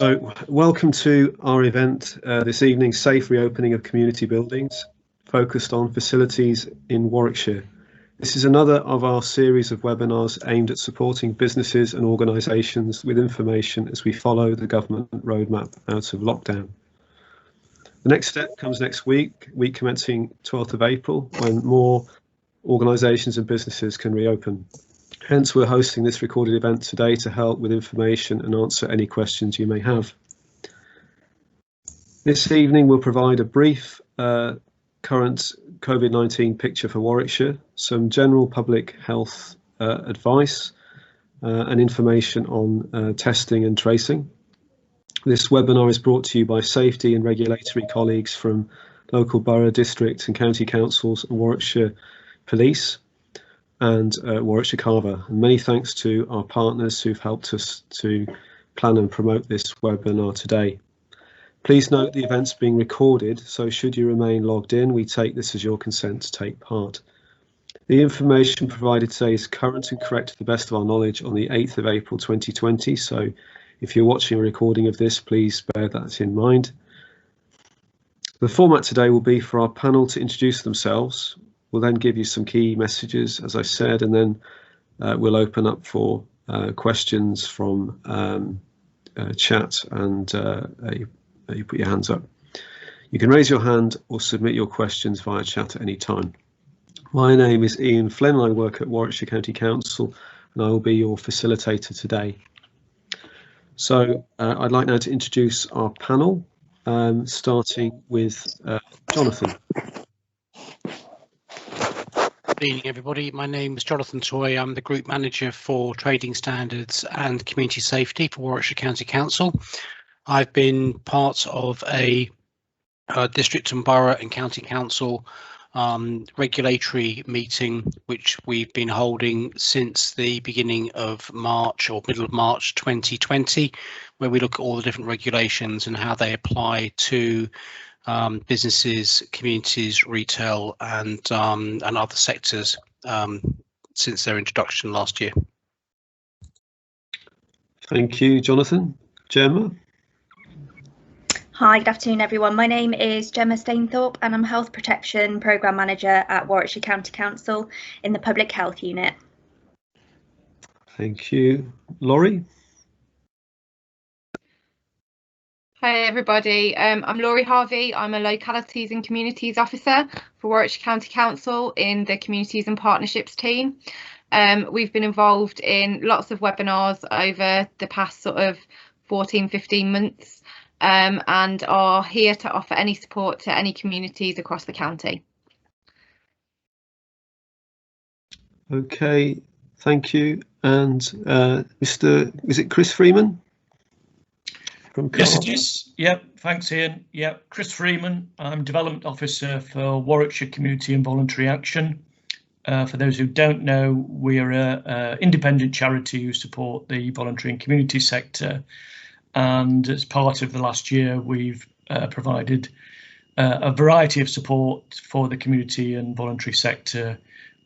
So, welcome to our event this evening, Safe Reopening of Community Buildings, focused on facilities in Warwickshire. This is another of our series of webinars aimed at supporting businesses and organisations with information as we follow the government roadmap out of lockdown. The next step comes next week commencing 12th of April, when more organisations and businesses can reopen. Hence, we're hosting this recorded event today to help with information and answer any questions you may have. This evening, we'll provide a brief current COVID-19 picture for Warwickshire, some general public health advice and information on testing and tracing. This webinar is brought to you by safety and regulatory colleagues from local borough, district and county councils and Warwickshire Police and Warwickshire Carver. And many thanks to our partners who've helped us to plan and promote this webinar today. Please note the event's being recorded, so should you remain logged in, we take this as your consent to take part. The information provided today is current and correct to the best of our knowledge on the 8th of April 2020, so if you're watching a recording of this, please bear that in mind. The format today will be for our panel to introduce themselves. We'll then give you some key messages, as I said, and then we'll open up for questions from chat, and you put your hands up. You can raise your hand or submit your questions via chat at any time. My name is Ian Flynn, and I work at Warwickshire County Council, and I will be your facilitator today. So I'd like now to introduce our panel, starting with Jonathan. Good evening, everybody. My name is Jonathan Toy. I'm the Group Manager for Trading Standards and Community Safety for Warwickshire County Council. I've been part of a district and borough and county council regulatory meeting, which we've been holding since the beginning of March or middle of March 2020, where we look at all the different regulations and how they apply to businesses, communities, retail, and other sectors since their introduction last year. Thank you, Jonathan. Gemma? Hi, good afternoon, everyone. My name is Gemma Stainthorpe, and I'm Health Protection Programme Manager at Warwickshire County Council in the Public Health Unit. Thank you. Laurie? Hi everybody, I'm Laurie Harvey. I'm a Localities and Communities Officer for Warwickshire County Council in the Communities and Partnerships team. We've been involved in lots of webinars over the past sort of 14-15 months and are here to offer any support to any communities across the county. Okay, thank you. And is it Chris Freeman? Yes, it is. Yep, thanks, Ian. Yep, Chris Freeman. I'm Development Officer for Warwickshire Community and Voluntary Action. For those who don't know, we are an independent charity who support the voluntary and community sector. And as part of the last year, we've provided a variety of support for the community and voluntary sector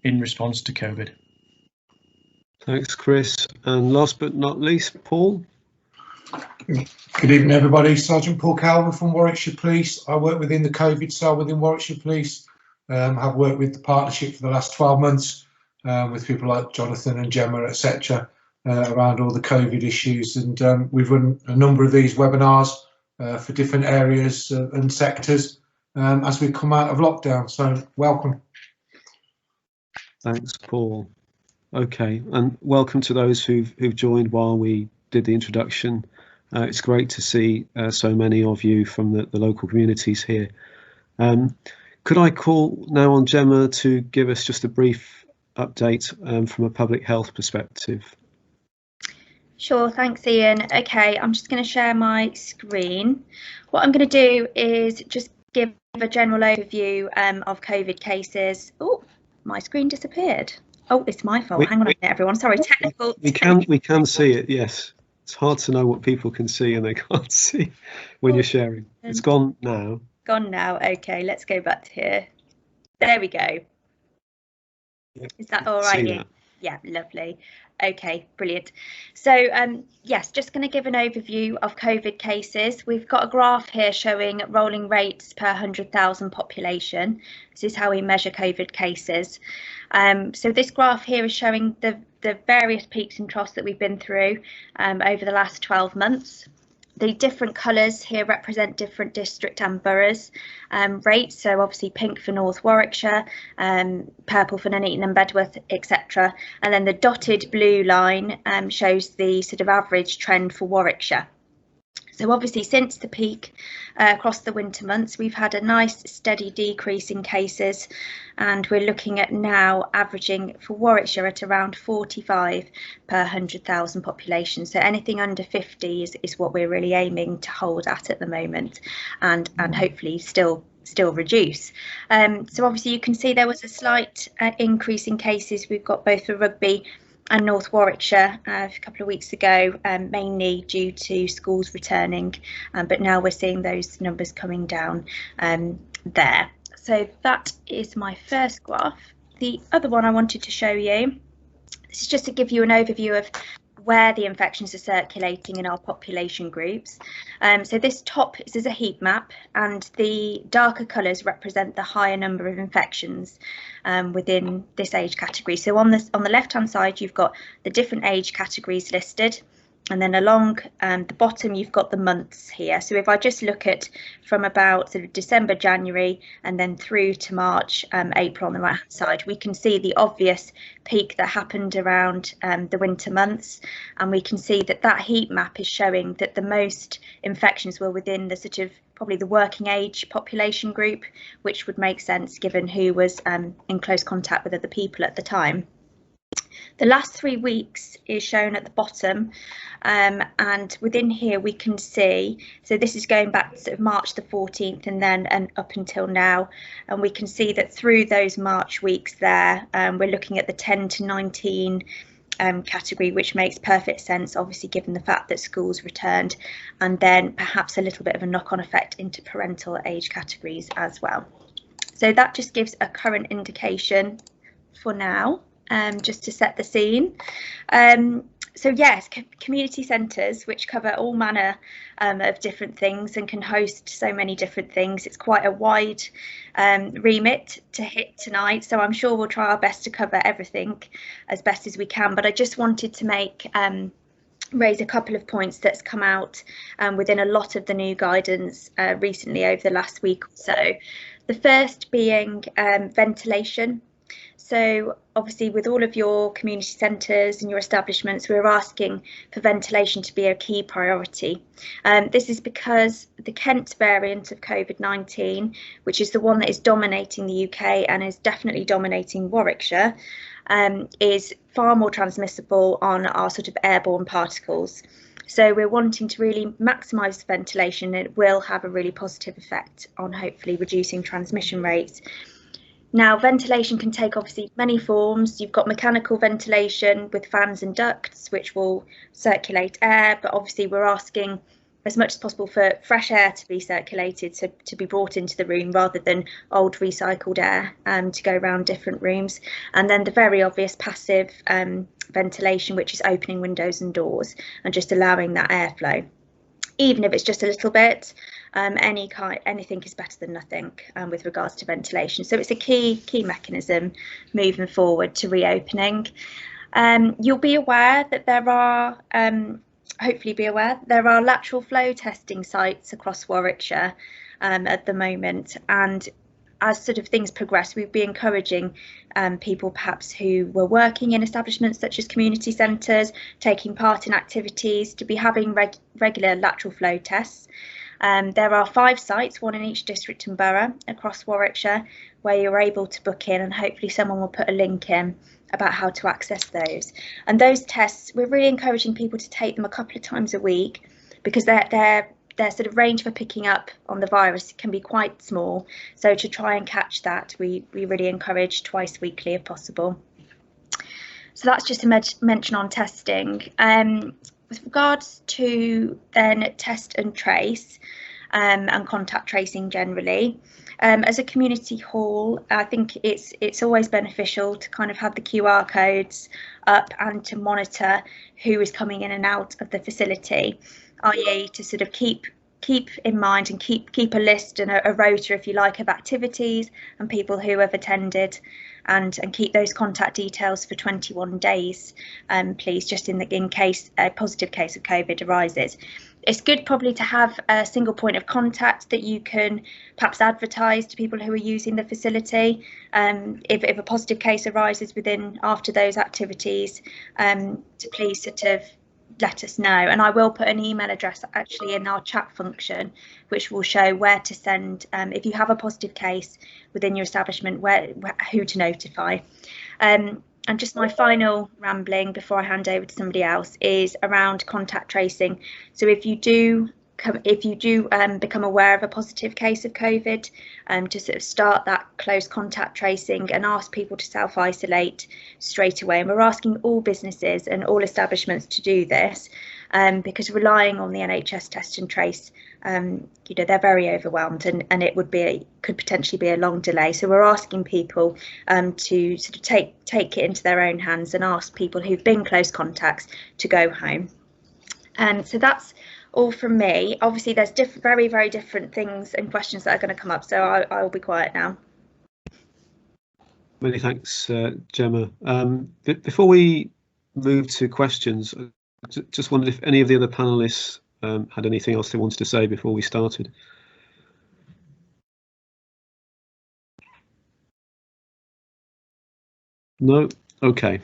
in response to COVID. Thanks, Chris. And last but not least, Paul. Good evening, everybody. Sergeant Paul Calvin from Warwickshire Police. I work within the COVID cell within Warwickshire Police. Have worked with the partnership for the last 12 months with people like Jonathan and Gemma, etc. Around all the COVID issues, and we've run a number of these webinars for different areas and sectors as we come out of lockdown. So welcome. Thanks, Paul. Okay, and welcome to those who've joined while we did the introduction. It's great to see so many of you from the local communities here. Could I call now on Gemma to give us just a brief update from a public health perspective? Sure, thanks, Ian. Okay, I'm just going to share my screen. What I'm going to do is just give a general overview of COVID cases. Oh, my screen disappeared. Oh, it's my fault. Hang on a minute, everyone. Sorry, technical. We can see it. Yes, it's hard to know what people can see and they can't see when you're sharing. It's gone now. Gone now. Okay, let's go back to here. There we go. Yep. Is that all right, Ian? Yeah, lovely. Okay, brilliant. So yes, just going to give an overview of COVID cases. We've got a graph here showing rolling rates per 100,000 population. This is how we measure COVID cases. So this graph here is showing the various peaks and troughs that we've been through over the last 12 months. The different colours here represent different district and boroughs rates. So obviously pink for North Warwickshire, purple for Nuneaton and Bedworth, etc. And then the dotted blue line shows the sort of average trend for Warwickshire. So obviously since the peak across the winter months, we've had a nice steady decrease in cases, and we're looking at now averaging for Warwickshire at around 45 per 100,000 population. So anything under 50 is what we're really aiming to hold at the moment, and hopefully still reduce. So obviously you can see there was a slight increase in cases. We've got both for Rugby and North Warwickshire a couple of weeks ago, mainly due to schools returning, but now we're seeing those numbers coming down there. So that is my first graph. The other one I wanted to show you, this is just to give you an overview of where the infections are circulating in our population groups. So this is a heat map, and the darker colours represent the higher number of infections within this age category. So on the left hand side you've got the different age categories listed, and then along the bottom you've got the months here. So if I just look at from about sort of December, January, and then through to March, April on the right hand side, we can see the obvious peak that happened around the winter months, and we can see that heat map is showing that the most infections were within the sort of probably the working age population group, which would make sense given who was in close contact with other people at the time. The last 3 weeks is shown at the bottom, and within here we can see, so this is going back to sort of March the 14th and up until now, and we can see that through those March weeks there, we're looking at the 10 to 19 category, which makes perfect sense, obviously given the fact that schools returned, and then perhaps a little bit of a knock-on effect into parental age categories as well. So that just gives a current indication for now. Just to set the scene. So yes, community centres, which cover all manner of different things and can host so many different things. It's quite a wide remit to hit tonight, so I'm sure we'll try our best to cover everything as best as we can. But I just wanted to raise a couple of points that's come out within a lot of the new guidance recently over the last week or so. The first being ventilation. So obviously with all of your community centres and your establishments, we're asking for ventilation to be a key priority. This is because the Kent variant of COVID-19, which is the one that is dominating the UK and is definitely dominating Warwickshire, is far more transmissible on our sort of airborne particles. So we're wanting to really maximise ventilation, and it will have a really positive effect on hopefully reducing transmission rates. Now, ventilation can take obviously many forms. You've got mechanical ventilation with fans and ducts, which will circulate air, but obviously we're asking as much as possible for fresh air to be circulated, to be brought into the room rather than old recycled air to go around different rooms. And then the very obvious passive ventilation, which is opening windows and doors and just allowing that airflow. Even if it's just a little bit, anything is better than nothing with regards to ventilation. So it's a key mechanism moving forward to reopening. You'll be aware that there are, hopefully be aware, there are lateral flow testing sites across Warwickshire at the moment, and as sort of things progress, we'd be encouraging people perhaps who were working in establishments such as community centres, taking part in activities, to be having regular lateral flow tests. There are 5 sites, one in each district and borough across Warwickshire, where you're able to book in, and hopefully someone will put a link in about how to access those. And those tests, we're really encouraging people to take them a couple of times a week, because their sort of range for picking up on the virus can be quite small. So to try and catch that, we really encourage twice weekly if possible. So that's just a mention on testing. With regards to then test and trace, and contact tracing generally. As a community hall, I think it's always beneficial to kind of have the QR codes up and to monitor who is coming in and out of the facility, i.e. to sort of keep in mind and keep a list and a rota, if you like, of activities and people who have attended, and keep those contact details for 21 days, please, just in case a positive case of COVID arises. It's good probably to have a single point of contact that you can perhaps advertise to people who are using the facility. If a positive case arises after those activities, to please sort of let us know. And I will put an email address actually in our chat function, which will show where to send if you have a positive case within your establishment, who to notify. And just my final rambling before I hand over to somebody else is around contact tracing. So if you do become aware of a positive case of COVID, to sort of start that close contact tracing and ask people to self-isolate straight away. And we're asking all businesses and all establishments to do this, because relying on the NHS test and trace, they're very overwhelmed, and it could potentially be a long delay. So we're asking people to sort of take it into their own hands and ask people who've been close contacts to go home. So that's all from me. Obviously, there's very, very different things and questions that are going to come up, so I'll be quiet now. Many thanks, Gemma. Before we move to questions, I just wondered if any of the other panelists had anything else they wanted to say before we started. No? Okay.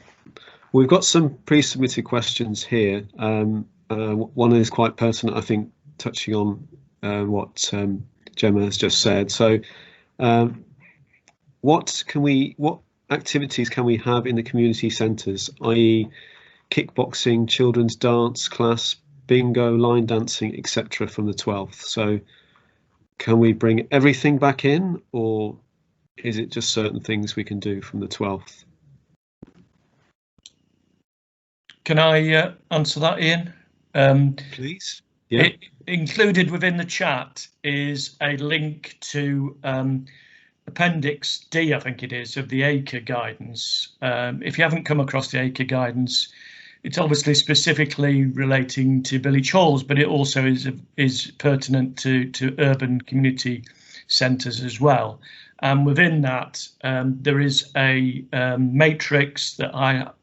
We've got some pre-submitted questions here. One is quite personal, I think, touching on what Gemma has just said. So, what activities can we have in the community centres, i.e. kickboxing, children's dance class, bingo, line dancing, etc. from the 12th? So can we bring everything back in, or is it just certain things we can do from the 12th? Can I answer that, Ian? Please. Yeah. Included within the chat is a link to Appendix D, I think it is, of the ACRE guidance. If you haven't come across the ACRE guidance, it's obviously specifically relating to village halls, but it also is pertinent to urban community centres as well. And within that, there is a matrix that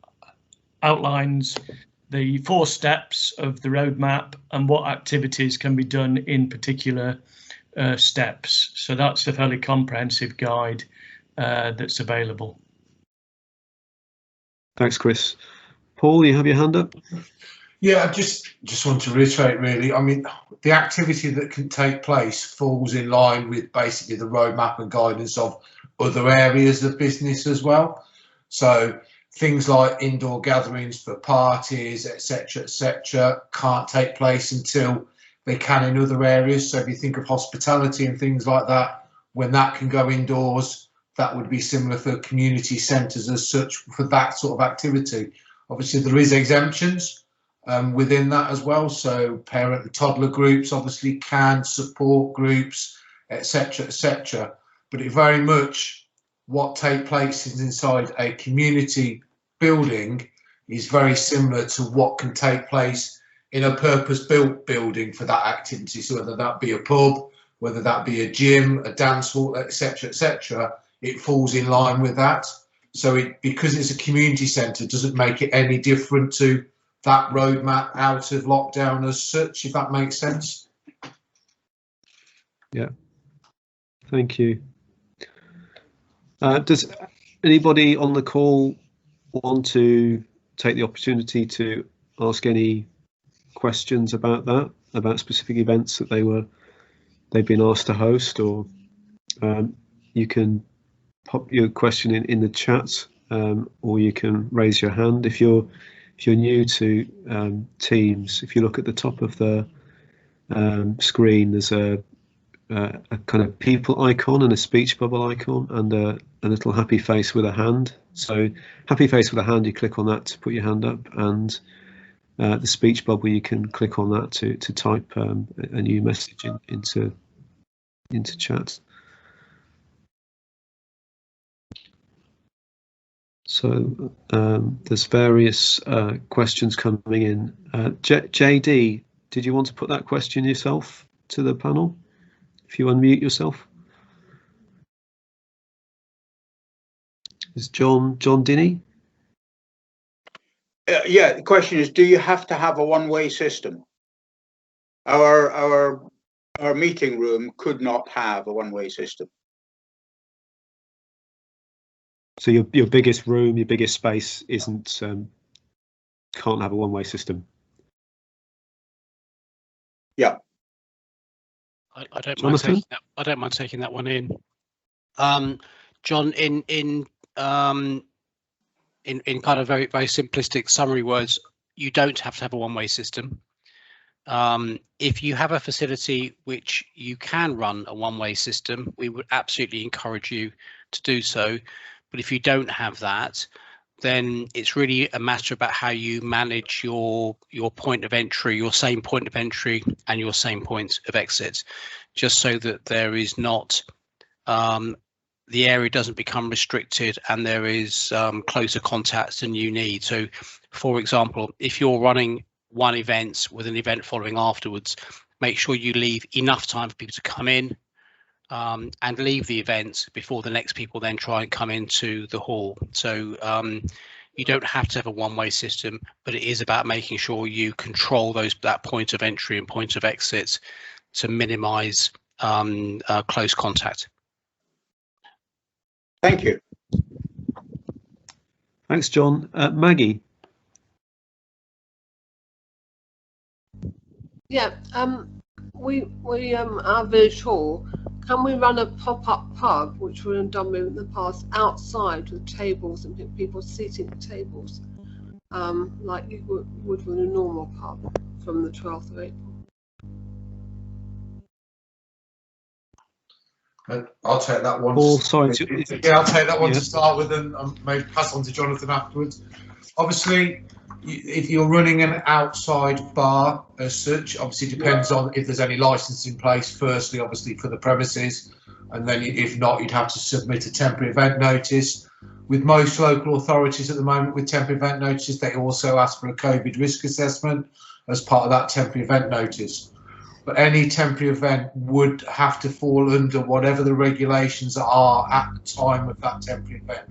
outlines the 4 steps of the roadmap and what activities can be done in particular steps. So that's a fairly comprehensive guide that's available. Thanks, Chris. Paul, you have your hand up? Yeah, I just want to reiterate, really. I mean, the activity that can take place falls in line with basically the roadmap and guidance of other areas of business as well. So things like indoor gatherings for parties, etc., can't take place until they can in other areas. So if you think of hospitality and things like that, when that can go indoors, that would be similar for community centres as such for that sort of activity. Obviously, there is exemptions within that as well. So parent and toddler groups obviously can, support groups, etc. But it very much what takes place is inside a community building is very similar to what can take place in a purpose-built building for that activity. So whether that be a pub, whether that be a gym, a dance hall, etc., it falls in line with that. So because it's a community centre, doesn't make it any different to that roadmap out of lockdown as such, if that makes sense. Yeah, thank you. Does anybody on the call want to take the opportunity to ask any questions about that, about specific events that they've been asked to host, or you can pop your question in the chat, or you can raise your hand. If you're new to Teams, if you look at the top of the screen, there's a kind of people icon and a speech bubble icon and a little happy face with a hand. So happy face with a hand, you click on that to put your hand up, and the speech bubble, you can click on that to type a new message into chat. So there's various questions coming in. JD, did you want to put that question yourself to the panel? If you unmute yourself. Is John Dinney? Yeah, the question is, do you have to have a one-way system? Our meeting room could not have a one-way system. So your biggest room, your biggest space isn't can't have a one-way system. Yeah. I don't mind taking that. I don't mind taking that one in. John, in kind of very simplistic summary words, you don't have to have a one-way system. If you have a facility which you can run a one-way system, we would absolutely encourage you to do so. But if you don't have that, then it's really a matter about how you manage your point of entry, your same point of entry and your same point of exit, just so that there is not the area doesn't become restricted and there is closer contacts than you need. So, for example, if you're running one event with an event following afterwards, make sure you leave enough time for people to come in and leave the event before the next people then try and come into the hall. So you don't have to have a one-way system, but it is about making sure you control that point of entry and point of exit to minimize close contact. Thank you. Thanks, John. Maggie. Yeah, we our village hall, can we run a pop-up pub, which we've done in the past, outside with tables and people seating at tables, like you would with a normal pub from the 12th of April? I'll take that one. Paul, sorry. Yeah, I'll take that one to start with, and maybe pass on to Jonathan afterwards. Obviously, if you're running an outside bar as such, obviously depends on if there's any license in place, firstly, obviously, for the premises, and then if not, you'd have to submit a temporary event notice. With most local authorities at the moment, with temporary event notices, they also ask for a COVID risk assessment as part of that temporary event notice. But any temporary event would have to fall under whatever the regulations are at the time of that temporary event.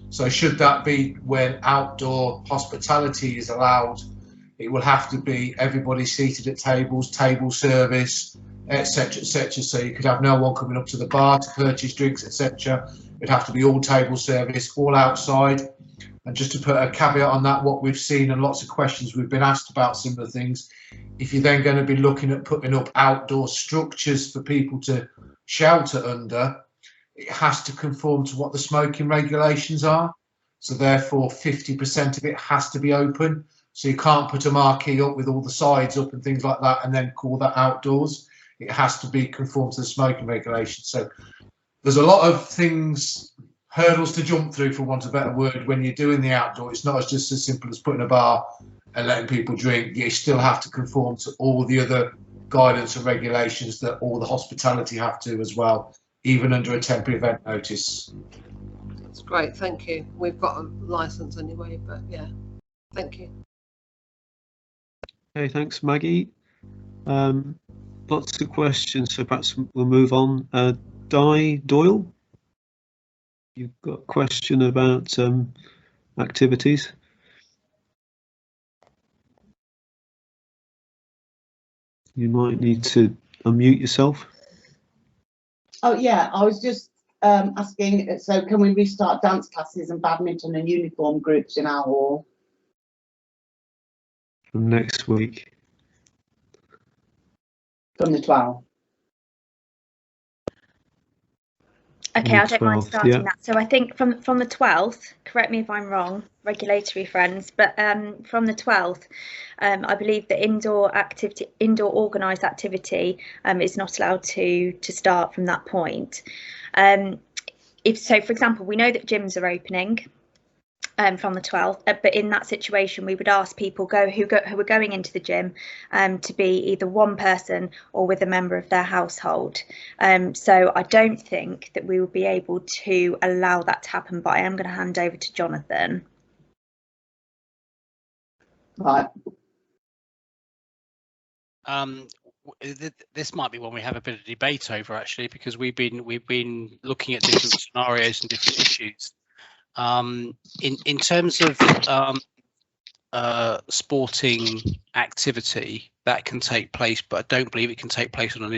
So should that be when outdoor hospitality is allowed, it will have to be everybody seated at tables, table service, etc., etc. So you could have no one coming up to the bar to purchase drinks, etc. It'd have to be all table service, all outside. And just to put a caveat on that, what we've seen and lots of questions we've been asked about similar things, if you're then going to be looking at putting up outdoor structures for people to shelter under, it has to conform to what the smoking regulations are. So therefore 50% of it has to be open. So you can't put a marquee up with all the sides up and things like that and then call that outdoors. It has to be conform to the smoking regulations. So there's a lot of things, hurdles to jump through, for want of a better word, when you're doing the outdoor. It's not just as simple as putting a bar and letting people drink. You still have to conform to all the other guidance and regulations that all the hospitality have to as well, even under a temporary event notice. That's great, thank you. We've got a license anyway, but yeah, thank you. Okay, thanks, Maggie. Lots of questions, so perhaps we'll move on. Di Doyle, you've got a question about activities. You might need to unmute yourself. Oh yeah, I was just asking, so can we restart dance classes and badminton and uniform groups in our hall? From next week. From the 12th. Okay, I don't mind starting that. So I think from the 12th, correct me if I'm wrong, regulatory friends, but from the 12th, I believe that indoor organised activity is not allowed to start from that point. If so, for example, we know that gyms are opening. from the 12th, but in that situation we would ask people who are going into the gym to be either one person or with a member of their household. So I don't think that we will be able to allow that to happen, but I am going to hand over to Jonathan. Right. This might be one we have a bit of debate over, actually, because we've been looking at different scenarios and different issues. In terms of sporting activity, that can take place, but I don't believe it can take place on an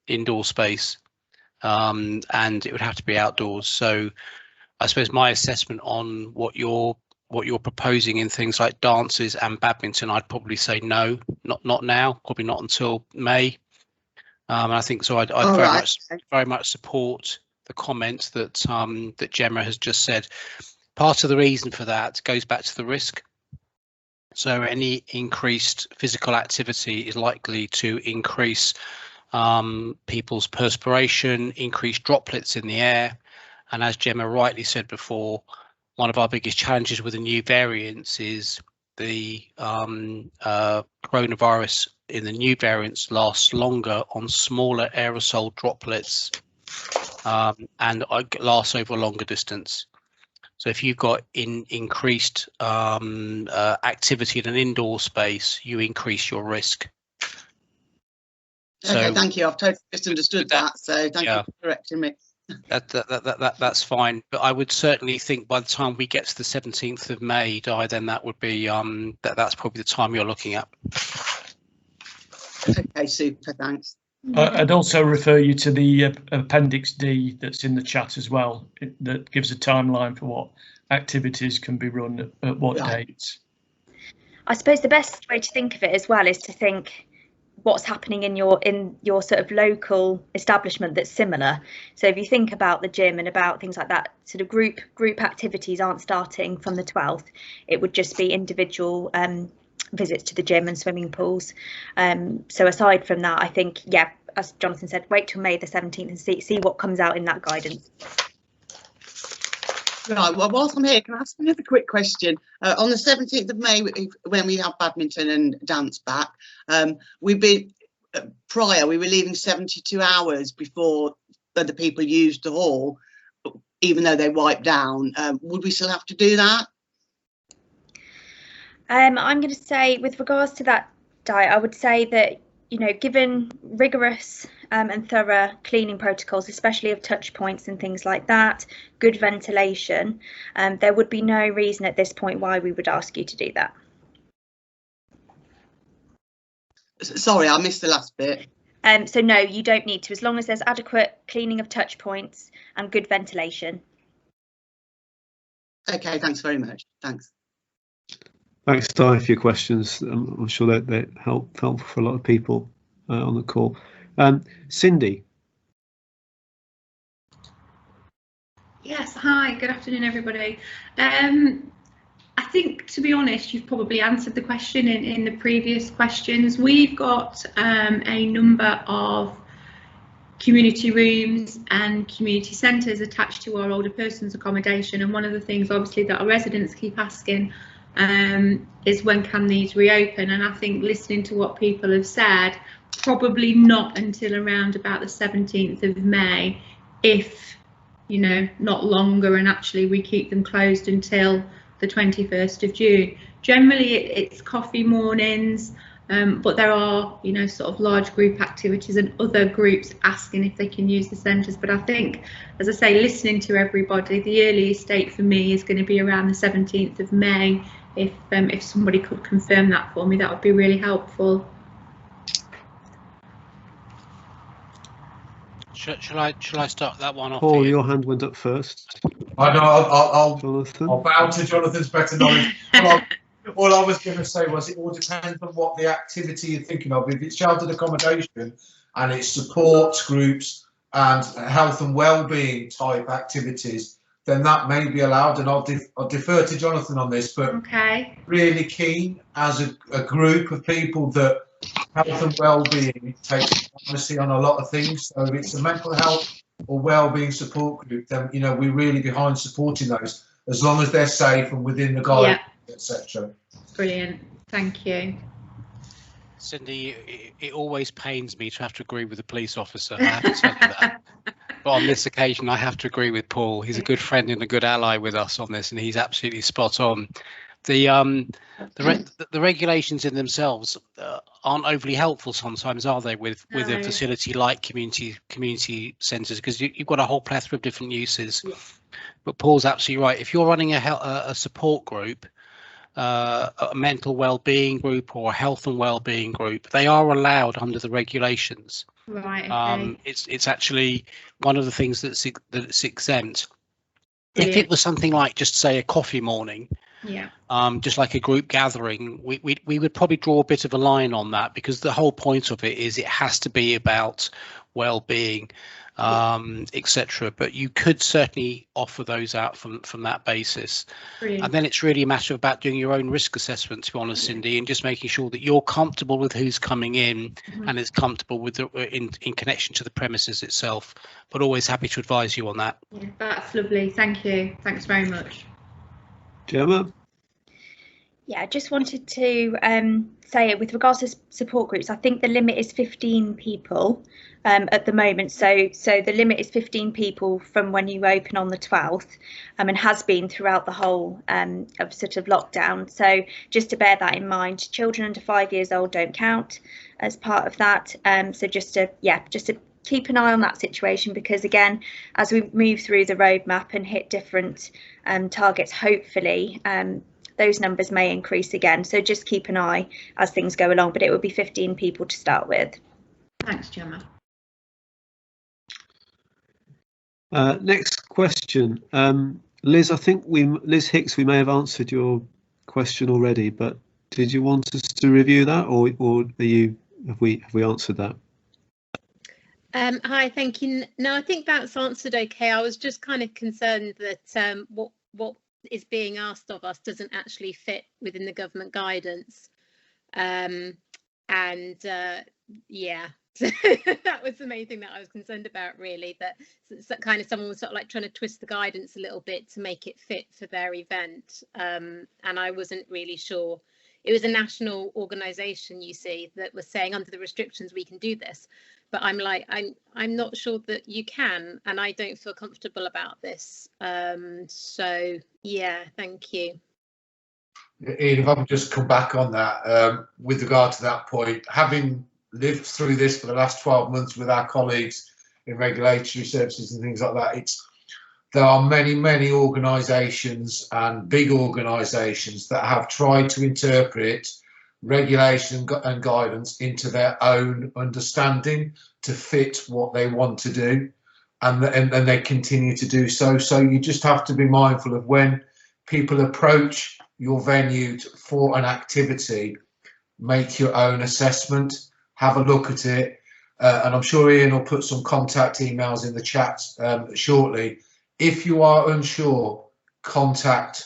indoor space, and it would have to be outdoors. So I suppose my assessment on what you're proposing in things like dances and badminton, I'd probably say no, not now, probably not until May. And I think so. I'd very much support the comment that that Gemma has just said. Part of the reason for that goes back to the risk. So any increased physical activity is likely to increase people's perspiration, increase droplets in the air, and as Gemma rightly said before, one of our biggest challenges with the new variants is the coronavirus in the new variants lasts longer on smaller aerosol droplets and lasts over a longer distance. So if you've got increased activity in an indoor space, you increase your risk. Okay, so, thank you. I've totally misunderstood that. So thank you for correcting me. That's fine, but I would certainly think by the time we get to the 17th of May, Di, then that would be that's probably the time you're looking at. Okay, super, thanks. I'd also refer you to the Appendix D that's in the chat as well. That gives a timeline for what activities can be run at what dates. I suppose the best way to think of it as well is to think what's happening in your sort of local establishment that's similar. So if you think about the gym and about things like that, sort of group activities aren't starting from the 12th. It would just be individual visits to the gym and swimming pools. So aside from that, I think, yeah, as Jonathan said, wait till May the 17th and see what comes out in that guidance. Right, well, whilst I'm here, can I ask another quick question? On the 17th of May, when we have badminton and dance back, we were leaving 72 hours before other people used the hall, even though they wiped down. Would we still have to do that? I'm going to say, with regards to that, Di, I would say that, you know, given rigorous and thorough cleaning protocols, especially of touch points and things like that, good ventilation, there would be no reason at this point why we would ask you to do that. Sorry, I missed the last bit. So no, you don't need to, as long as there's adequate cleaning of touch points and good ventilation. Okay, thanks very much. Thanks. Thanks, Di, for your questions. I'm sure they're helpful for a lot of people on the call. Cindy. Yes, hi, good afternoon, everybody. I think, to be honest, you've probably answered the question in the previous questions. We've got a number of community rooms and community centres attached to our older persons accommodation, and one of the things obviously that our residents keep asking is when can these reopen, and I think listening to what people have said, probably not until around about the 17th of May, if, you know, not longer, and actually we keep them closed until the 21st of June. Generally it's coffee mornings, but there are, you know, sort of large group activities and other groups asking if they can use the centres. But I think, as I say, listening to everybody, the earliest date for me is going to be around the 17th of May. If somebody could confirm that for me, that would be really helpful. Shall I start that one off? Paul, your hand went up first. I know. I'll bow to Jonathan's better knowledge. All I was going to say was it all depends on what the activity you're thinking of. If it's sheltered accommodation and it's supports groups and health and well-being type activities, then that may be allowed, and I'll defer to Jonathan on this, but okay. Really keen as a group of people that health and well-being takes primacy on a lot of things. So if it's a mental health or well-being support group, then, you know, we're really behind supporting those. as long as they're safe and within the guidelines, etc. Brilliant, thank you. Cindy, it always pains me to have to agree with a police officer. I have to tell you that. But on this occasion, I have to agree with Paul. He's a good friend and a good ally with us on this, and he's absolutely spot on. The regulations in themselves aren't overly helpful sometimes, are they? With a facility like community centres, because you've got a whole plethora of different uses. Yeah. But Paul's absolutely right. If you're running a support group, a mental well-being group or a health and well-being group, they are allowed under the regulations. Right. Okay. It's actually one of the things that's exempt. Brilliant. If it was something like, just say, a coffee morning, just like a group gathering, we would probably draw a bit of a line on that, because the whole point of it is it has to be about well-being, etc. But you could certainly offer those out from that basis. Brilliant. And then it's really a matter about doing your own risk assessment, to be honest, Cindy, and just making sure that you're comfortable with who's coming in and is comfortable with in connection to the premises itself. But always happy to advise you on that. Yeah, that's lovely. Thank you. Thanks very much. Gemma? Yeah, I just wanted to say, with regards to support groups, I think the limit is 15 people at the moment. So the limit is 15 people from when you open on the 12th, and has been throughout the whole of sort of lockdown. So just to bear that in mind, children under 5 years old don't count as part of that. So just to keep an eye on that situation, because again, as we move through the roadmap and hit different targets, hopefully those numbers may increase again. So just keep an eye as things go along, but it would be 15 people to start with. Thanks, Gemma. Next question, Liz. I think Liz Hicks, we may have answered your question already, but did you want us to review that, or have we answered that? Hi, thank you. No, I think that's answered okay. I was just kind of concerned that what is being asked of us doesn't actually fit within the government guidance, yeah. So that was the main thing that I was concerned about, really, that kind of someone was sort of like trying to twist the guidance a little bit to make it fit for their event, and I wasn't really sure. It was a national organisation, you see, that was saying under the restrictions we can do this, but I'm like, I'm not sure that you can, and I don't feel comfortable about this. So yeah, thank you. Ian, if I can just come back on that, with regard to that point, having lived through this for the last 12 months with our colleagues in regulatory services and things like that, there are many organisations and big organisations that have tried to interpret regulation and guidance into their own understanding to fit what they want to do, and they continue to do so. So you just have to be mindful of when people approach your venue for an activity, make your own assessment, have a look at it, and I'm sure Ian will put some contact emails in the chat shortly. If you are unsure, contact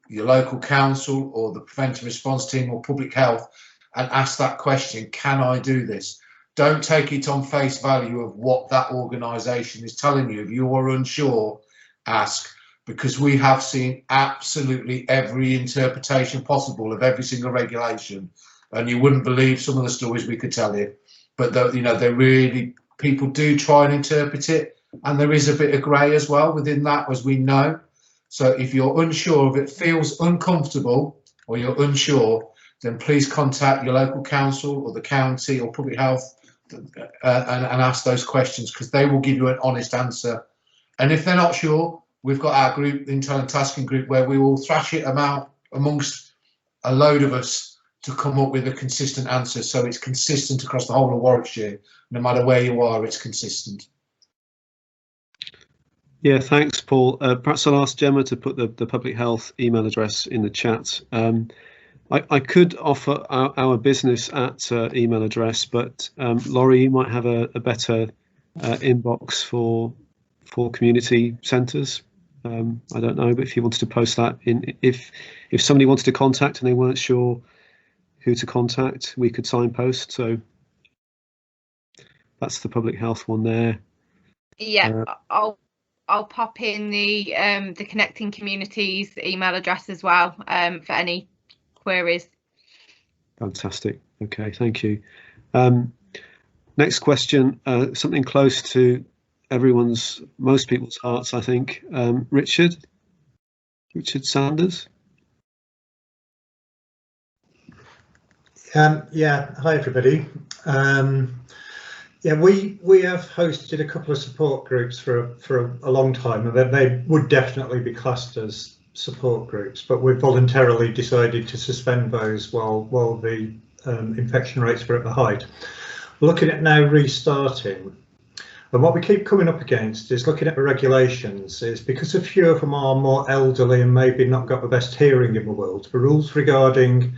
your local council or the preventive response team or public health and ask that question, can I do this? Don't take it on face value of what that organisation is telling you. If you are unsure, ask, because we have seen absolutely every interpretation possible of every single regulation, and you wouldn't believe some of the stories we could tell you. But they really, people do try and interpret it, and there is a bit of grey as well within that, as we know. So if you're unsure, if it feels uncomfortable or you're unsure, then please contact your local council or the county or public health and ask those questions, because they will give you an honest answer. And if they're not sure, we've got our group, the Intel and Tasking Group, where we will thrash it out amongst a load of us to come up with a consistent answer, so it's consistent across the whole of Warwickshire. No matter where you are, it's consistent. Yeah, thanks, Paul. Perhaps I'll ask Gemma to put the public health email address in the chat. I could offer our business at email address, but Laurie, you might have a better inbox for community centres. I don't know, but if you wanted to post that in, if somebody wanted to contact and they weren't sure who to contact, we could signpost. So that's the public health one there. Yeah, I'll I'll pop in the Connecting Communities email address as well for any queries. Fantastic. Okay, thank you. Next question, something close to most people's hearts, I think. Richard Sanders. Yeah, hi everybody. Yeah, we have hosted a couple of support groups for a long time, and they would definitely be classed as support groups, but we voluntarily decided to suspend those while the infection rates were at the height. Looking at now restarting, and what we keep coming up against is looking at the regulations, is because a few of them are more elderly and maybe not got the best hearing in the world, the rules regarding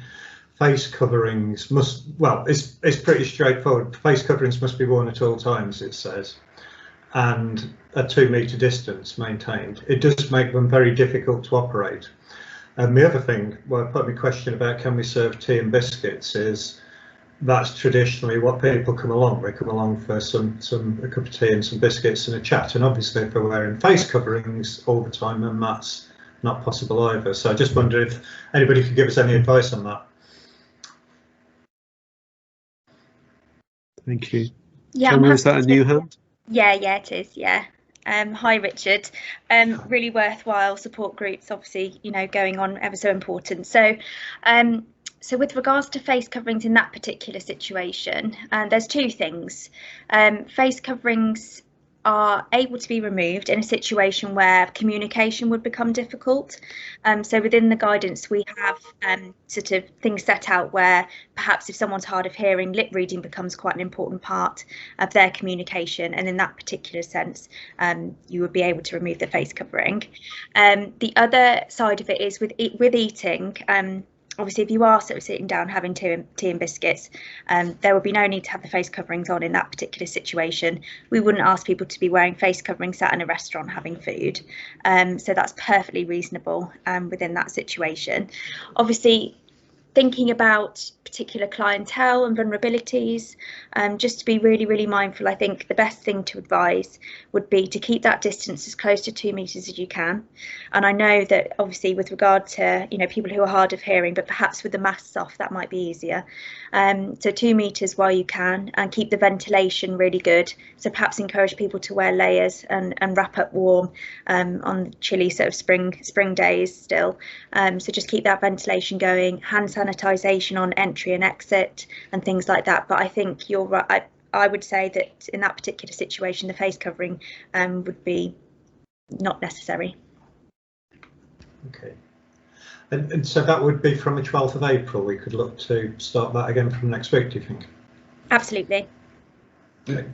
face coverings it's pretty straightforward. Face coverings must be worn at all times, it says, and a 2 metre distance maintained. It does make them very difficult to operate. And the other thing, well, I put my question about can we serve tea and biscuits, is that's traditionally what people come along. They come along for a cup of tea and some biscuits and a chat. And obviously if they're wearing face coverings all the time, then that's not possible either. So I just wonder if anybody could give us any advice on that. Thank you. Yeah, Gemma, is that a new hand? Yeah, it is. Yeah. Hi, Richard. Really worthwhile support groups, obviously, going on, ever so important. So, so with regards to face coverings in that particular situation, there's two things. Face coverings are able to be removed in a situation where communication would become difficult. So within the guidance, we have sort of things set out where perhaps if someone's hard of hearing, lip reading becomes quite an important part of their communication. And in that particular sense, you would be able to remove the face covering. The other side of it is with eating. Obviously, if you are sort of sitting down having tea and biscuits, there would be no need to have the face coverings on in that particular situation. We wouldn't ask people to be wearing face coverings sat in a restaurant having food. So that's perfectly reasonable within that situation. Obviously, thinking about particular clientele and vulnerabilities, just to be really, really mindful, I think the best thing to advise would be to keep that distance as close to 2 metres as you can. And I know that obviously with regard to, people who are hard of hearing, but perhaps with the masks off, that might be easier. So 2 metres while you can, and keep the ventilation really good. So perhaps encourage people to wear layers and wrap up warm on chilly sort of spring days still. So just keep that ventilation going, hand sanitisation on entry and exit and things like that. But I think you're right. I would say that in that particular situation, the face covering would be not necessary. Okay. And so that would be from the 12th of April. We could look to start that again from next week, do you think? Absolutely. The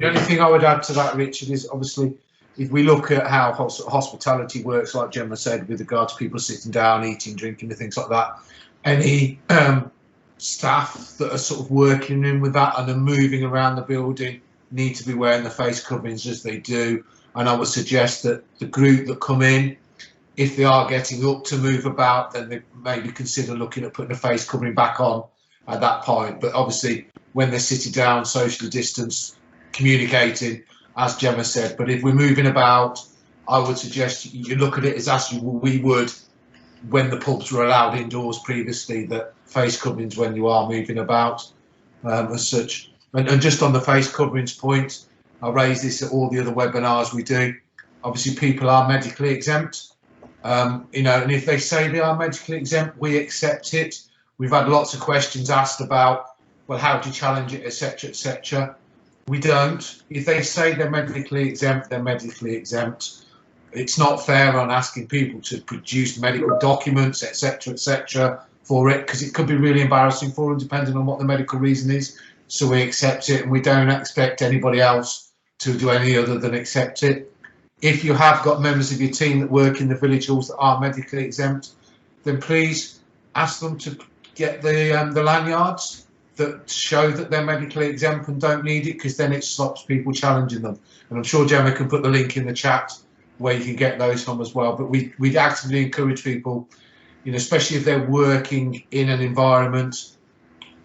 only thing I would add to that, Richard, is obviously if we look at how hospitality works, like Gemma said, with regard to people sitting down, eating, drinking and things like that, any staff that are sort of working in with that and are moving around the building need to be wearing the face coverings as they do. And I would suggest that the group that come in, if they are getting up to move about, then they maybe consider looking at putting a face covering back on at that point. But obviously when they're sitting down, socially distanced, communicating, as Gemma said. But if we're moving about, I would suggest you look at it as we would when the pubs were allowed indoors previously, that face coverings when you are moving about as such. And just on the face coverings point, I raise this at all the other webinars we do. Obviously people are medically exempt, and if they say they are medically exempt, we accept it. We've had lots of questions asked about, well, how do you challenge it, etc., etc. We don't. If they say they're medically exempt, they're medically exempt. It's not fair on asking people to produce medical documents, etc., for it, because it could be really embarrassing for them, depending on what the medical reason is. So we accept it, and we don't expect anybody else to do any other than accept it. If you have got members of your team that work in the village halls that are medically exempt, then please ask them to get the lanyards that show that they're medically exempt and don't need it, because then it stops people challenging them. And I'm sure Gemma can put the link in the chat where you can get those from as well. But we'd actively encourage people, especially if they're working in an environment,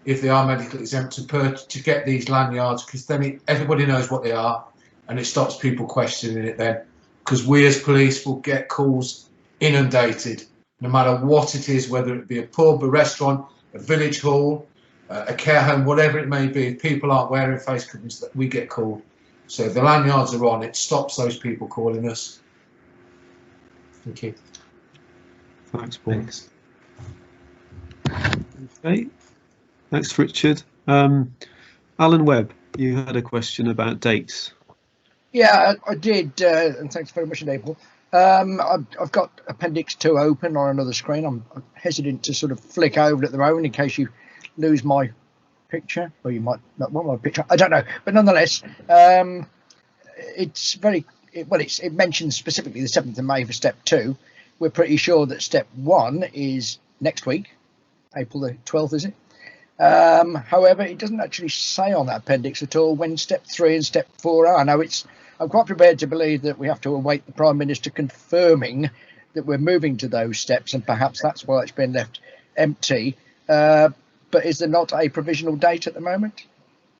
if they are medically exempt, to get these lanyards, because then everybody knows what they are and it stops people questioning it then. because we as police will get calls inundated, no matter what it is, whether it be a pub, a restaurant, a village hall, a care home, whatever it may be. If people aren't wearing face coverings, that we get called. So if the lanyards are on, it stops those people calling us. Thank you. Thanks, Paul. Thanks. Okay. Thanks, Richard. Alan Webb, you had a question about dates. Yeah, I did, and thanks very much, Paul. I've got Appendix 2 open on another screen. I'm hesitant to sort of flick over at the moment in case you lose my picture, or you might not want my picture. I don't know, but nonetheless, it's very it mentions specifically the 7th of May for step 2. We're pretty sure that step 1 is next week, April the 12th, is it? However, it doesn't actually say on that appendix at all when step 3 and step 4 are. Now, I'm quite prepared to believe that we have to await the Prime Minister confirming that we're moving to those steps, and perhaps that's why it's been left empty. But is there not a provisional date at the moment?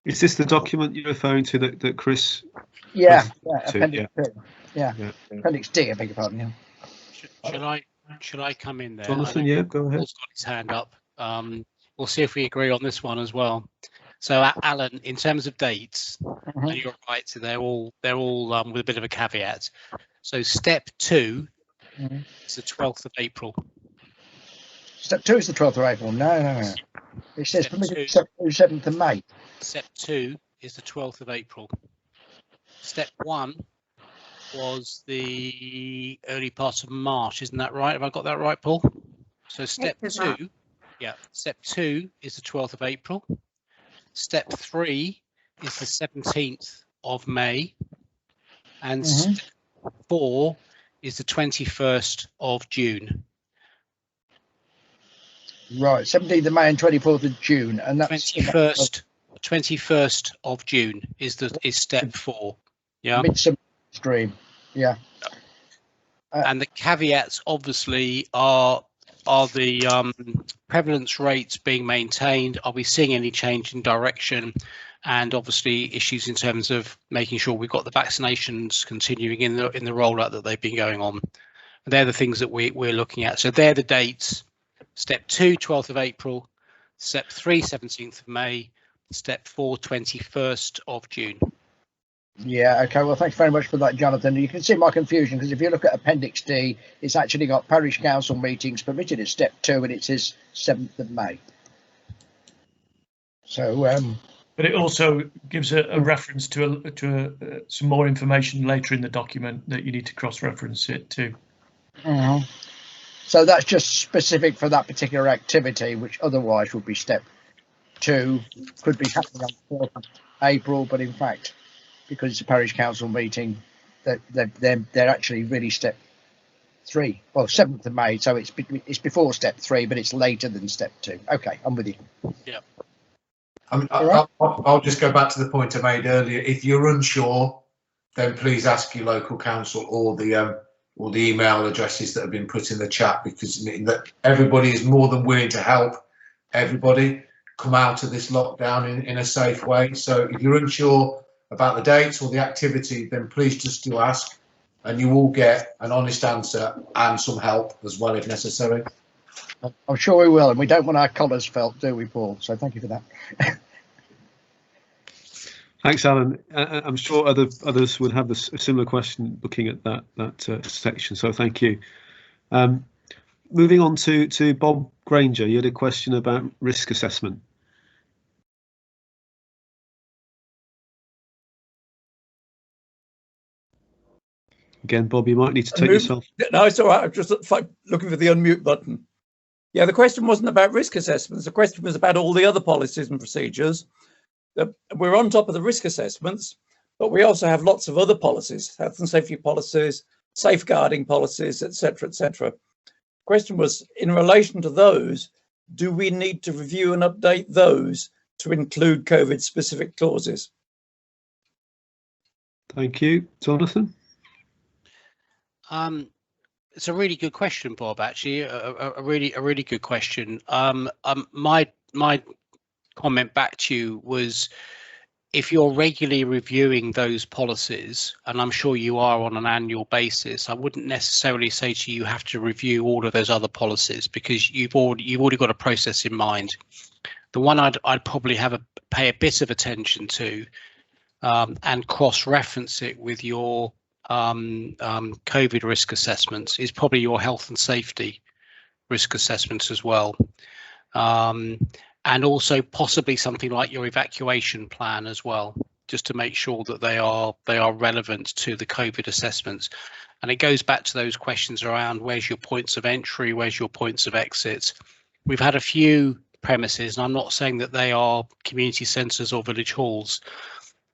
Is this the document you're referring to that Chris? Yeah, Appendix 2. Yeah, Appendix D, I beg your pardon. Yeah. Should I come in there? Jonathan, yeah, go ahead. Paul's got his hand up. We'll see if we agree on this one as well. So, Alan, in terms of dates, and you're right. So they're all with a bit of a caveat. So step 2 is the 12th of April. Step 2 is the 12th of April. No. It says permitted step 7th of May. Step 2 is the 12th of April. Step 1 was the early part of March, isn't that right? Have I got that right, Paul? So step 2, step 2 is the 12th of April. Step 3 is the 17th of May, and step 4 is the 21st of June. Right, 17th of May and 24th of June, and that's 21st of June is step 4. Yeah. Midsummer stream. Yeah. And the caveats obviously are the prevalence rates being maintained? Are we seeing any change in direction? And obviously issues in terms of making sure we've got the vaccinations continuing in the rollout that they've been going on. They're the things that we're looking at. So they're the dates. Step 2, 12th of April. Step 3, 17th of May. Step 4, 21st of June. Yeah, okay, well, thanks very much for that, Jonathan. You can see my confusion, because if you look at Appendix D, it's actually got parish council meetings permitted at step 2, and it says 7th of May. So, but it also gives a reference to some more information later in the document that you need to cross-reference it to. So that's just specific for that particular activity, which otherwise would be step 2, could be happening on 4th of April, but in fact, because it's a parish council meeting, they're actually really step 3. Well, 7th of May, so it's before step 3, but it's later than step 2. Okay, I'm with you. Yeah. I'll just go back to the point I made earlier. If you're unsure, then please ask your local council or the email addresses that have been put in the chat, because everybody is more than willing to help everybody come out of this lockdown in a safe way. So if you're unsure about the dates or the activity, then please just do ask, and you will get an honest answer and some help as well if necessary. I'm sure we will, and we don't want our collars felt, do we, Paul? So thank you for that. Thanks, Alan. I'm sure others would have a similar question looking at that section, so thank you. Moving on to Bob Granger, you had a question about risk assessment. Again, Bob, you might need to take yourself. No, it's all right. I'm just looking for the unmute button. Yeah, the question wasn't about risk assessments. The question was about all the other policies and procedures. We're on top of the risk assessments, but we also have lots of other policies, health and safety policies, safeguarding policies, etc., etc. The question was, in relation to those, do we need to review and update those to include COVID-specific clauses? Thank you, Jonathan. It's a really good question, Bob. Actually, a really good question. My comment back to you was, if you're regularly reviewing those policies, and I'm sure you are on an annual basis, I wouldn't necessarily say to you have to review all of those other policies, because you've already got a process in mind. The one I'd probably pay a bit of attention to, and cross-reference it with your COVID risk assessments, is probably your health and safety risk assessments as well. And also possibly something like your evacuation plan as well, just to make sure that they are relevant to the COVID assessments. And it goes back to those questions around where's your points of entry, where's your points of exit. We've had a few premises, and I'm not saying that they are community centres or village halls,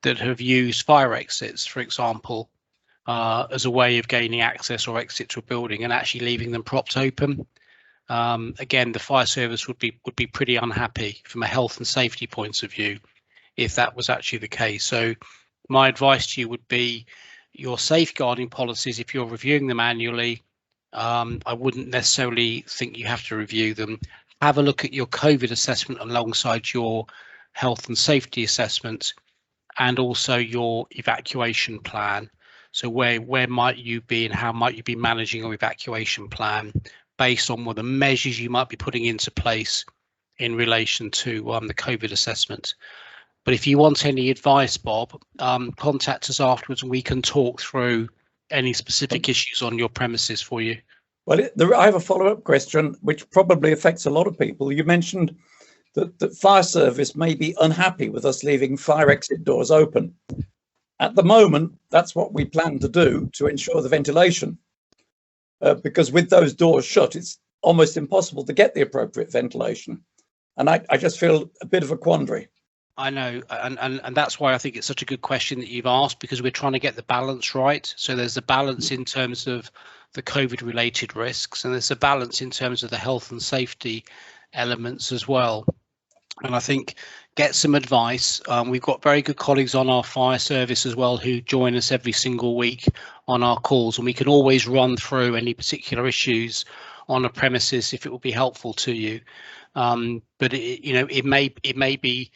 that have used fire exits, for example, as a way of gaining access or exit to a building and actually leaving them propped open. Again, the fire service would be pretty unhappy from a health and safety point of view if that was actually the case. So my advice to you would be your safeguarding policies, if you're reviewing them annually, I wouldn't necessarily think you have to review them. Have a look at your COVID assessment alongside your health and safety assessment, and also your evacuation plan. So where might you be and how might you be managing your evacuation plan, based on what the measures you might be putting into place in relation to the COVID assessment. But if you want any advice, Bob, contact us afterwards and we can talk through any specific issues on your premises for you. Well, I have a follow-up question, which probably affects a lot of people. You mentioned that the fire service may be unhappy with us leaving fire exit doors open. At the moment, that's what we plan to do to ensure the ventilation. Because with those doors shut, it's almost impossible to get the appropriate ventilation. And I just feel a bit of a quandary. I know, and that's why I think it's such a good question that you've asked, because we're trying to get the balance right. So there's a balance in terms of the COVID related risks, and there's a balance in terms of the health and safety elements as well. And I think get some advice. We've got very good colleagues on our fire service as well who join us every single week on our calls, and we can always run through any particular issues on a premises if it will be helpful to you. But it may be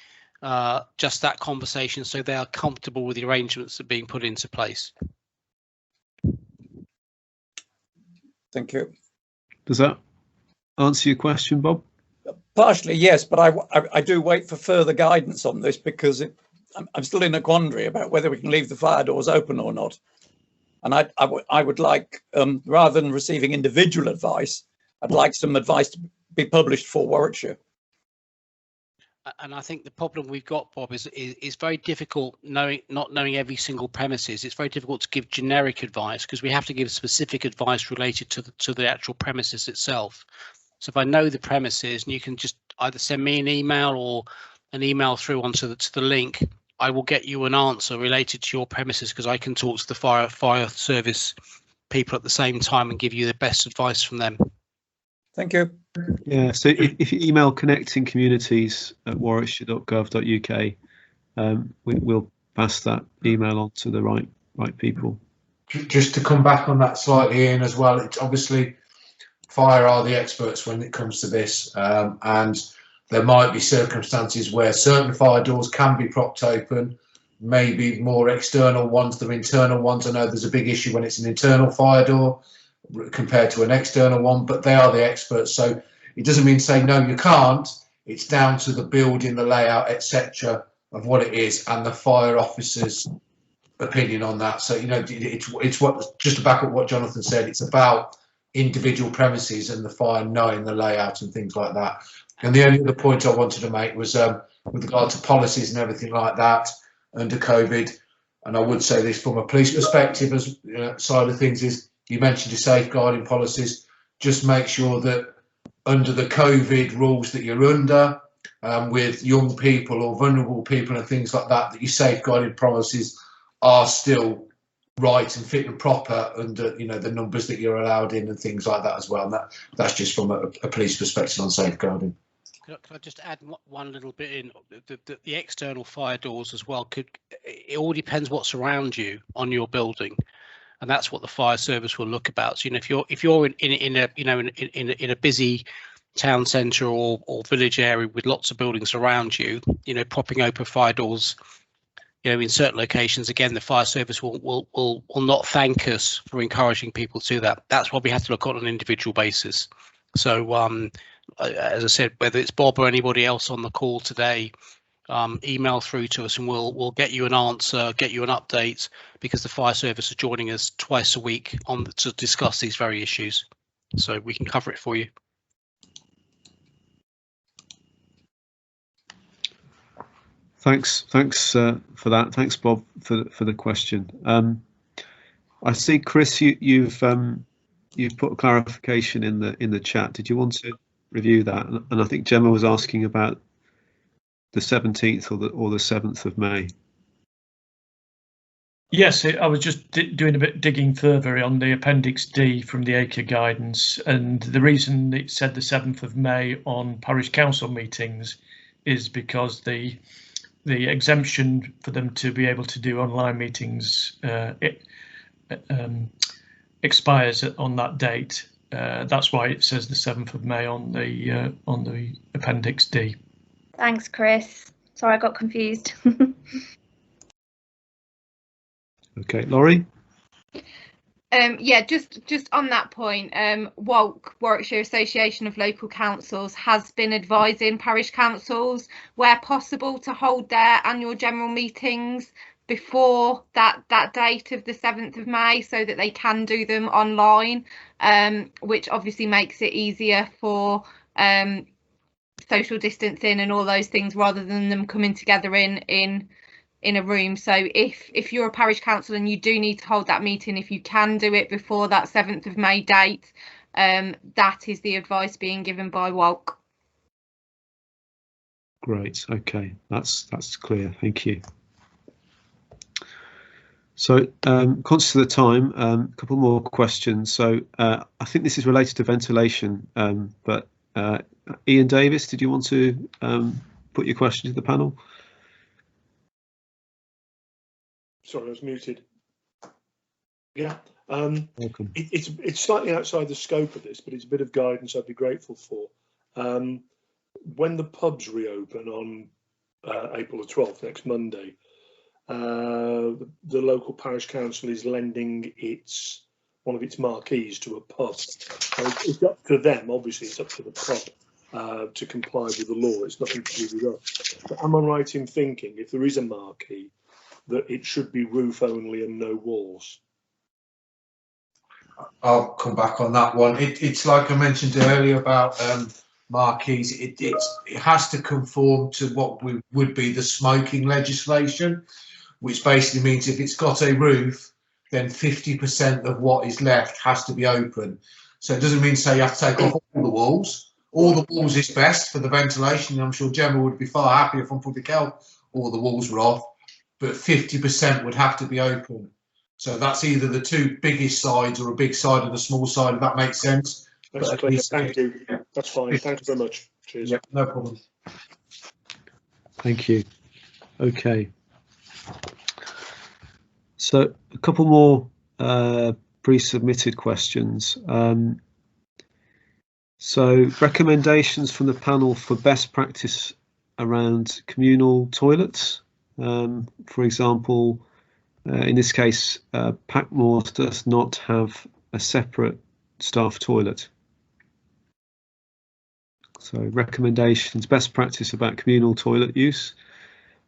just that conversation, so they are comfortable with the arrangements that are being put into place. Thank you. Does that answer your question, Bob? Partially, yes, but I do wait for further guidance on this, because I'm still in a quandary about whether we can leave the fire doors open or not. And I would like, rather than receiving individual advice, I'd like some advice to be published for Warwickshire. And I think the problem we've got, Bob, is very difficult not knowing every single premises. It's very difficult to give generic advice, because we have to give specific advice related to the actual premises itself. So if I know the premises, and you can just either send me an email or an email through onto the link, I will get you an answer related to your premises, because I can talk to the fire service people at the same time and give you the best advice from them. Thank you. Yeah, so if you email connectingcommunities@warwickshire.gov.uk, we'll pass that email on to the right people. Just to come back on that slightly, Ian, as well, it's obviously fire are the experts when it comes to this, and there might be circumstances where certain fire doors can be propped open, maybe more external ones than internal ones. I know there's a big issue when it's an internal fire door compared to an external one, but they are the experts. So it doesn't mean say no, you can't. It's down to the building, the layout, etc., of what it is, and the fire officer's opinion on that. So it's what, just to back up what Jonathan said, it's about individual premises and the fire knowing the layout and things like that. And the only other point I wanted to make was with regard to policies and everything like that under COVID, and I would say this from a police perspective as side of things, is you mentioned your safeguarding policies. Just make sure that under the COVID rules that you're under, with young people or vulnerable people and things like that, that your safeguarding policies are still right and fit and proper under the numbers that you're allowed in and things like that as well. And that's just from a police perspective on safeguarding. Can I just add one little bit in? The external fire doors as well. It all depends what's around you on your building, and that's what the fire service will look about. So if you're in a busy town centre or village area with lots of buildings around you, propping open fire doors in certain locations, again, the fire service will not thank us for encouraging people to do that. That's why we have to look on an individual basis. So, as I said, whether it's Bob or anybody else on the call today, email through to us and we'll get you an answer, get you an update, because the fire service are joining us twice a week to discuss these very issues. So we can cover it for you. Thanks for that. Thanks, Bob, for the question. I see, Chris, you've put a clarification in the chat. Did you want to review that? And I think Gemma was asking about the 17th or the 7th of May. Yes, I was just doing a bit digging further on the Appendix D from the ACRE guidance, and the reason it said the 7th of May on parish council meetings is because the exemption for them to be able to do online meetings expires on that date. That's why it says the 7th of May on the Appendix D. Thanks, Chris. Sorry, I got confused. Okay, Laurie? Yeah, just on that point, Warwickshire Association of Local Councils has been advising parish councils where possible to hold their annual general meetings before that date of the 7th of May so that they can do them online, which obviously makes it easier for social distancing and all those things, rather than them coming together in a room. So if you're a parish council and you do need to hold that meeting, if you can do it before that 7th of May date, that is the advice being given by WALC. Great, okay, that's clear, thank you. So conscious of the time, a couple more questions. So I think this is related to ventilation, but Ian Davis, did you want to put your question to the panel? Sorry, I was muted. Yeah, Welcome. it's slightly outside the scope of this, but it's a bit of guidance I'd be grateful for. When the pubs reopen on April the 12th, next Monday, the local parish council is lending one of its marquees to a pub. It's up to them, obviously, it's up to the pub to comply with the law. It's nothing to do with us. But am I right in thinking, if there is a marquee, that it should be roof only and no walls? I'll come back on that one. It's like I mentioned earlier about marquees. It has to conform to what would be the smoking legislation, which basically means if it's got a roof, then 50% of what is left has to be open. So it doesn't mean say you have to take off all the walls. All the walls is best for the ventilation. I'm sure Gemma would be far happier from public health all the walls were off, but 50% would have to be open. So that's either the two biggest sides or a big side and a small side, if that makes sense. That's clear. Thank you. That's fine. Thanks very much. Cheers. Yeah, no problem. Thank you. Okay. So a couple more pre-submitted questions. So recommendations from the panel for best practice around communal toilets. For example, in this case, Packmoor does not have a separate staff toilet. So recommendations, best practice about communal toilet use.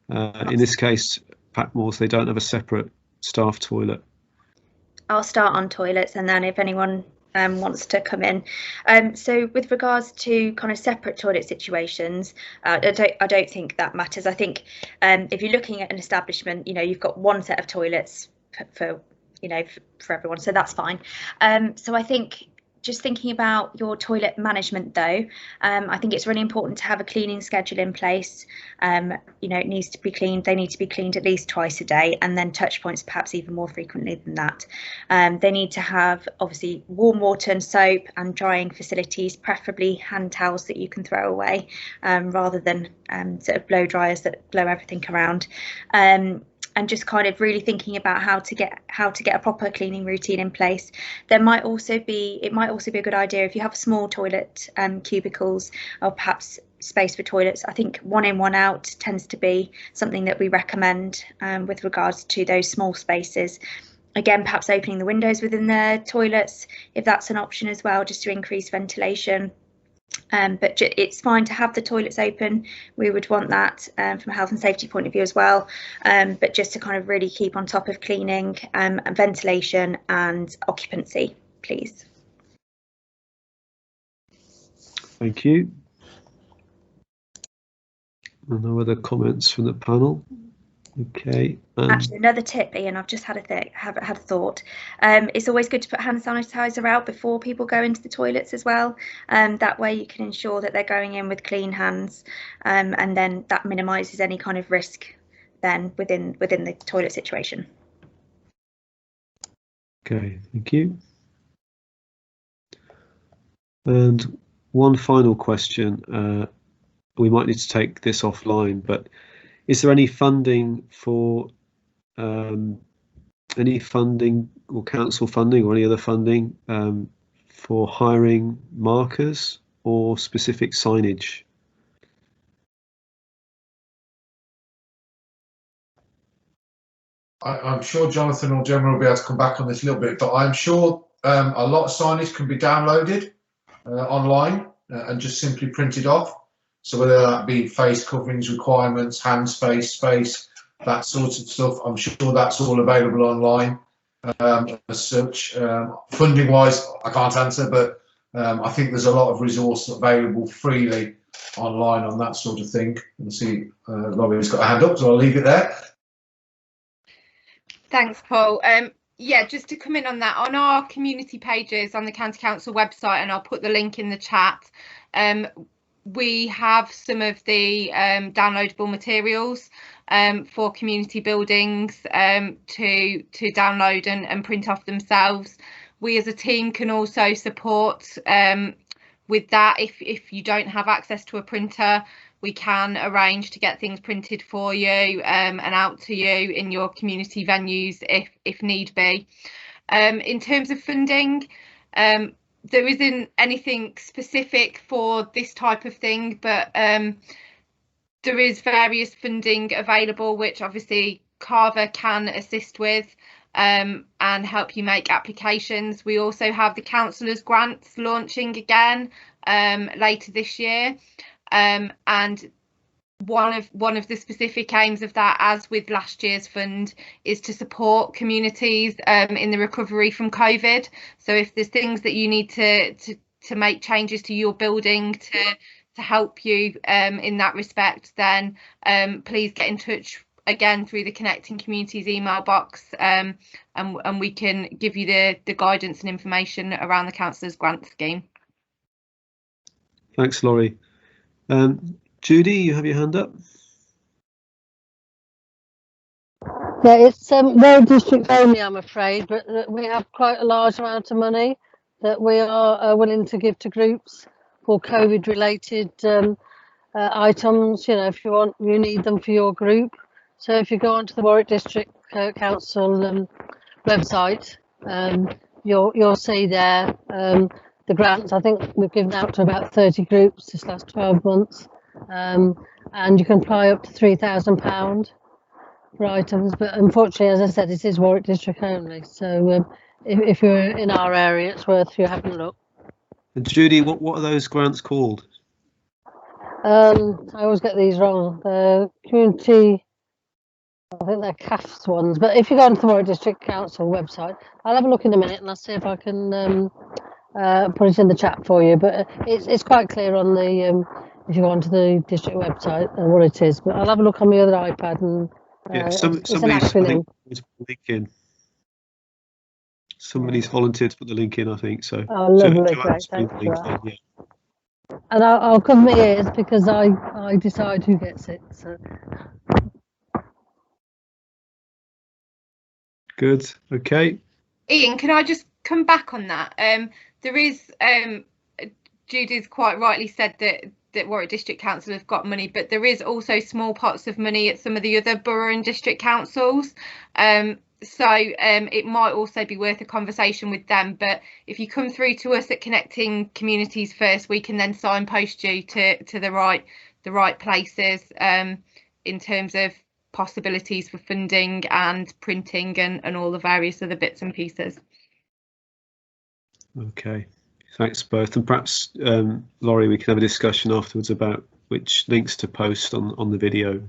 In this case, Packmoor's, they don't have a separate staff toilet. I'll start on toilets, and then if anyone wants to come in. So with regards to kind of separate toilet situations, I don't think that matters. I think if you're looking at an establishment, you've got one set of toilets for everyone, so that's fine. So I think just thinking about your toilet management though, I think it's really important to have a cleaning schedule in place. It needs to be cleaned. They need to be cleaned at least twice a day, and then touch points perhaps even more frequently than that. They need to have obviously warm water and soap and drying facilities, preferably hand towels that you can throw away, rather than sort of blow dryers that blow everything around. And just kind of really thinking about how to get a proper cleaning routine in place. It might also be a good idea if you have small toilet cubicles, or perhaps space for toilets. I think 1 in, 1 out tends to be something that we recommend with regards to those small spaces. Again, perhaps opening the windows within the toilets, if that's an option as well, just to increase ventilation. But it's fine to have the toilets open. We would want that from a health and safety point of view as well, but just to kind of really keep on top of cleaning and ventilation and occupancy, please. Thank you. No other comments from the panel? Okay. Actually, another tip, Ian, I've just had a thought. It's always good to put hand sanitizer out before people go into the toilets as well. That way you can ensure that they're going in with clean hands, and then that minimises any kind of risk then within the toilet situation. Okay, thank you. And one final question. We might need to take this offline, but is there any funding for any funding or council funding or any other funding for hiring markers or specific signage? I'm sure Jonathan or Gemma will be able to come back on this a little bit, but I'm sure a lot of signage can be downloaded online and just simply printed off. So whether that be face coverings requirements, hand space, that sort of stuff, I'm sure that's all available online as such. Funding wise, I can't answer, but I think there's a lot of resource available freely online on that sort of thing. And see, Laurie's got a hand up, so I'll leave it there. Thanks, Paul. Yeah, just to come in on that, on our community pages on the County Council website, and I'll put the link in the chat, we have some of the downloadable materials for community buildings to download and print off themselves. We as a team can also support with that. If you don't have access to a printer, we can arrange to get things printed for you and out to you in your community venues if need be. In terms of funding, there isn't anything specific for this type of thing, but there is various funding available, which obviously Carver can assist with and help you make applications. We also have the councillors' grants launching again later this year, and one of the specific aims of that, as with last year's fund, is to support communities in the recovery from COVID. So if there's things that you need to make changes to your building to help you in that respect, then please get in touch again through the Connecting Communities email box, and we can give you the guidance and information around the councillors' grant scheme. Thanks, Laurie. Judy, you have your hand up. Yeah, it's very district only, I'm afraid, but we have quite a large amount of money that we are willing to give to groups for COVID related items. You know, if you need them for your group. So if you go onto the Warwick District Council website, you'll see there the grants. I think we've given out to about 30 groups this last 12 months. And you can apply up to £3,000 for items, but unfortunately, as I said, it is Warwick District only. So if you're in our area, it's worth you having a look. And Judy, what are those grants called? I always get these wrong. The community, I think they're CAFS ones, but if you go onto the Warwick District Council website, I'll have a look in a minute and I'll see if I can put it in the chat for you. But it's quite clear on the if you go onto the district website and what it is. But I'll have a look on the other iPad and yeah, somebody's volunteered to put the link in, I think. So. Oh, lovely, great, thanks for that. Yeah. And I'll cover my ears because I decide who gets it. So. Good. Okay. Ian, can I just come back on that? There is, Judy's quite rightly said that Warwick District Council have got money, but there is also small pots of money at some of the other borough and district councils. So it might also be worth a conversation with them, but if you come through to us at Connecting Communities first, we can then signpost you to the right places in terms of possibilities for funding and printing and all the various other bits and pieces. Okay, thanks both, and perhaps Laurie, we can have a discussion afterwards about which links to post on the video.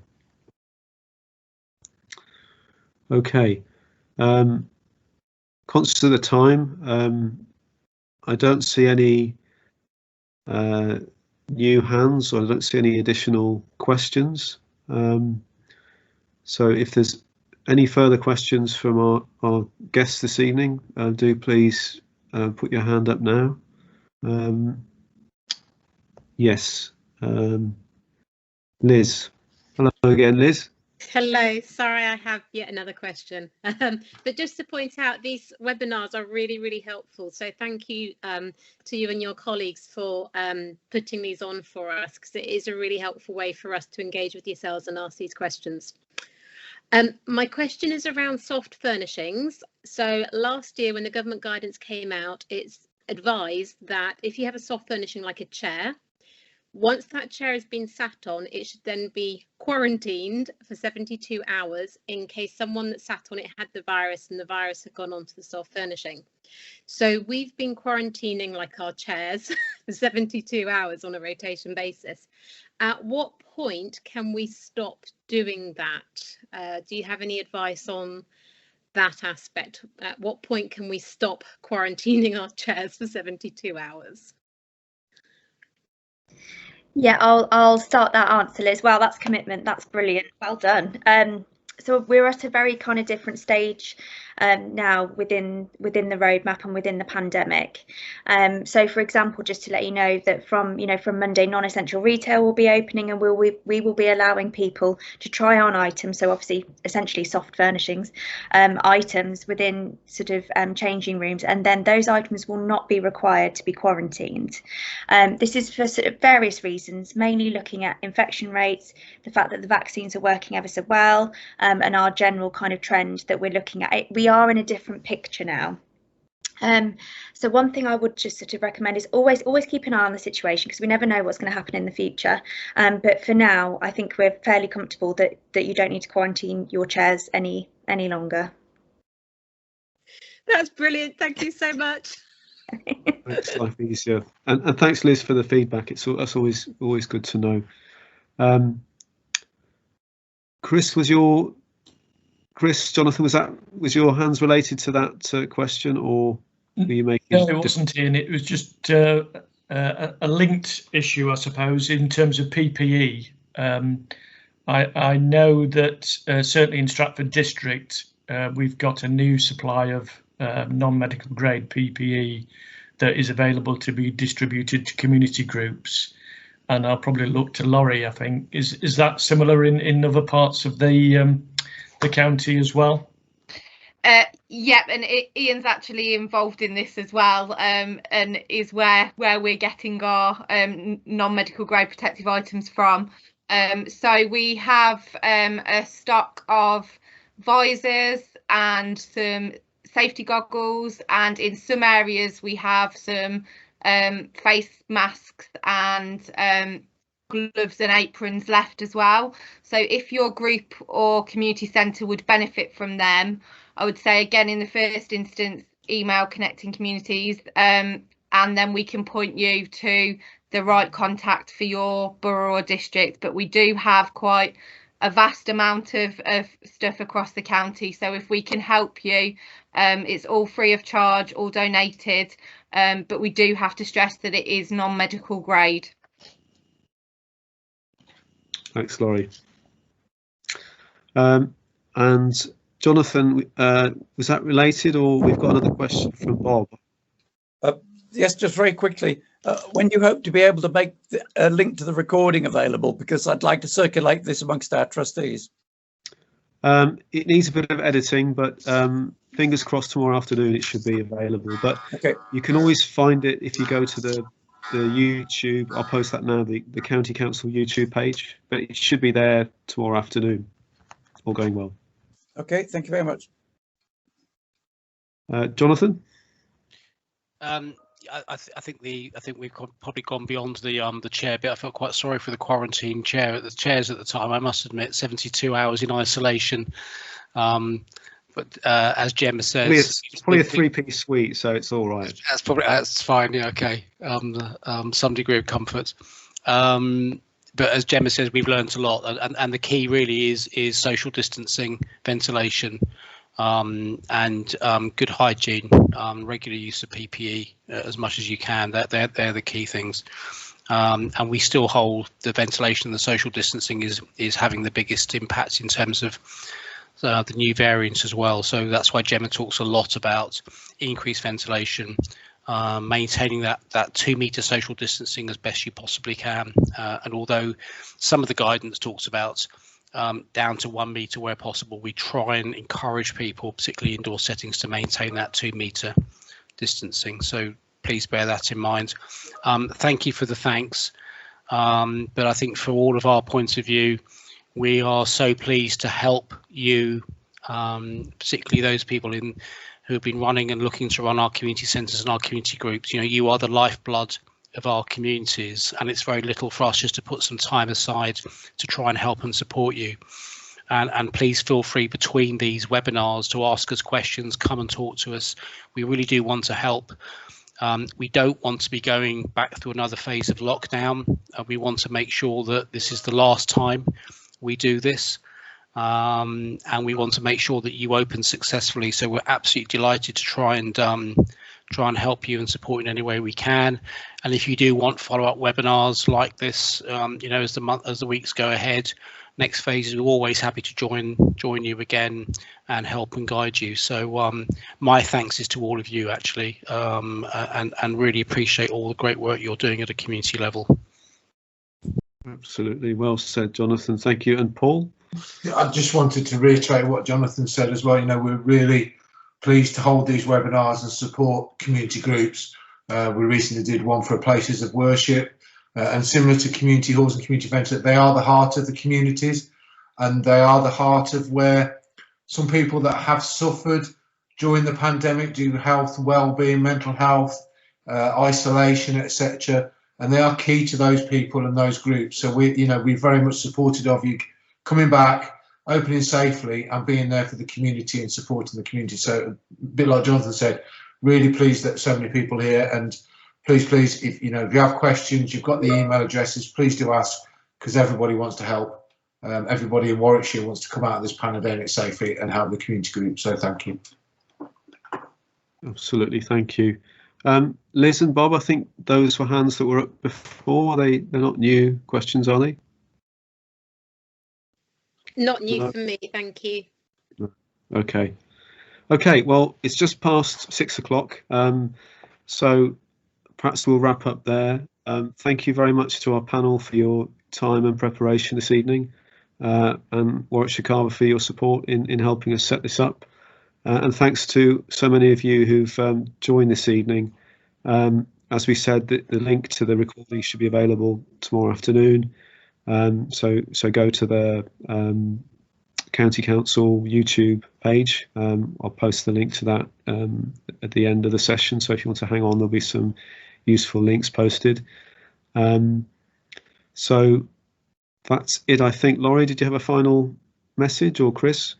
Okay, conscious of the time, I don't see any new hands, or I don't see any additional questions. So if there's any further questions from our guests this evening, do please put your hand up now. Yes, Liz. Hello again, Liz. Hello, sorry, I have yet another question. But just to point out, these webinars are really, really helpful. So thank you to you and your colleagues for putting these on for us, because it is a really helpful way for us to engage with yourselves and ask these questions. My question is around soft furnishings. So last year when the government guidance came out, it's advised that if you have a soft furnishing like a chair, once that chair has been sat on, it should then be quarantined for 72 hours in case someone that sat on it had the virus and the virus had gone onto the soft furnishing. So we've been quarantining like our chairs for 72 hours on a rotation basis. At what point can we stop doing that? Do you have any advice on that aspect? At what point can we stop quarantining our chairs for 72 hours? Yeah, I'll start that answer, Liz. Well, that's commitment. That's brilliant. Well done. So we're at a very kind of different stage now within the roadmap and within the pandemic. So, for example, just to let you know that from Monday, non-essential retail will be opening, and we will be allowing people to try on items. So obviously, essentially soft furnishings, items within sort of changing rooms, and then those items will not be required to be quarantined. This is for sort of various reasons, mainly looking at infection rates, the fact that the vaccines are working ever so well, and our general kind of trend that we're looking at. We are in a different picture now. So one thing I would just sort of recommend is always keep an eye on the situation, because we never know what's going to happen in the future. But for now, I think we're fairly comfortable that you don't need to quarantine your chairs any longer. That's brilliant. Thank you so much. Makes life easier, and thanks, Liz, for the feedback. That's always good to know. Chris, Jonathan, was your hands related to that question, or were you making? No, it wasn't, Ian. It was just a linked issue, I suppose, in terms of PPE. I know that certainly in Stratford District, we've got a new supply of non-medical grade PPE that is available to be distributed to community groups. And I'll probably look to Laurie, I think. Is that similar in other parts of the county as well? Yeah, and Ian's actually involved in this as well, and is where we're getting our non-medical grade protective items from. So we have a stock of visors and some safety goggles, and in some areas we have some face masks and gloves and aprons left as well. So if your group or community centre would benefit from them, I would say again in the first instance email Connecting Communities, and then we can point you to the right contact for your borough or district. But we do have quite a vast amount of stuff across the county, so if we can help you, it's all free of charge, all donated, but we do have to stress that it is non-medical grade. Thanks, Laurie. And Jonathan, was that related, or we've got another question from Bob? Yes, just very quickly. When do you hope to be able to make a link to the recording available? Because I'd like to circulate this amongst our trustees. It needs a bit of editing, but fingers crossed tomorrow afternoon it should be available. But okay, you can always find it if you go to the YouTube. I'll post that now, the County Council YouTube page, but it should be there tomorrow afternoon. All going well. Okay, thank you very much. Jonathan? I think we've probably gone beyond the chair bit. I felt quite sorry for the quarantine chairs at the time. I must admit, 72 hours in isolation. But as Gemma says, it's probably a three-piece suite, so it's all right. That's fine. Yeah, okay. Some degree of comfort. But as Gemma says, we've learned a lot, and the key really is social distancing, ventilation, and good hygiene, regular use of PPE as much as you can. They're the key things. And we still hold the ventilation and the social distancing is having the biggest impact in terms of the new variants as well. So that's why Gemma talks a lot about increased ventilation, maintaining that 2 metre social distancing as best you possibly can. And although some of the guidance talks about down to 1 metre where possible, we try and encourage people, particularly indoor settings, to maintain that 2 metre distancing. So please bear that in mind. Thank you for the thanks. But I think for all of our points of view, we are so pleased to help you, particularly those people who have been running and looking to run our community centres and our community groups. You know, you are the lifeblood of our communities, and it's very little for us just to put some time aside to try and help and support you. And please feel free between these webinars to ask us questions, come and talk to us. We really do want to help. We don't want to be going back through another phase of lockdown. We want to make sure that this is the last time we do this, and we want to make sure that you open successfully. So we're absolutely delighted to try and help you and support in any way we can. And if you do want follow-up webinars like this, you know, as the weeks go ahead, next phases, we're always happy to join you again and help and guide you. So my thanks is to all of you, actually, and really appreciate all the great work you're doing at a community level. Absolutely, well said, Jonathan. Thank you. And Paul? Yeah, I just wanted to reiterate what Jonathan said as well. You know, we're really pleased to hold these webinars and support community groups. We recently did one for places of worship, and similar to community halls and community events, that they are the heart of the communities, and they are the heart of where some people that have suffered during the pandemic due to health, well-being, mental health, isolation, etc. And they are key to those people and those groups. So we're very much supported of you coming back, opening safely, and being there for the community and supporting the community. So a bit like Jonathan said, really pleased that so many people here. And please, if you have questions, you've got the email addresses, please do ask, because everybody wants to help. Everybody in Warwickshire wants to come out of this pandemic safely and help the community group. So thank you. Absolutely, thank you. Liz and Bob, I think those were hands that were up before. They're not new questions, are they? Not new for me, thank you. Okay. Well, it's just past 6 o'clock, so perhaps we'll wrap up there. Thank you very much to our panel for your time and preparation this evening, and Warwickshire Carver for your support in helping us set this up. And thanks to so many of you who've joined this evening. As we said, the link to the recording should be available tomorrow afternoon. So go to the County Council YouTube page. I'll post the link to that at the end of the session. So if you want to hang on, there'll be some useful links posted. So that's it, I think. Laurie, did you have a final message, or Chris?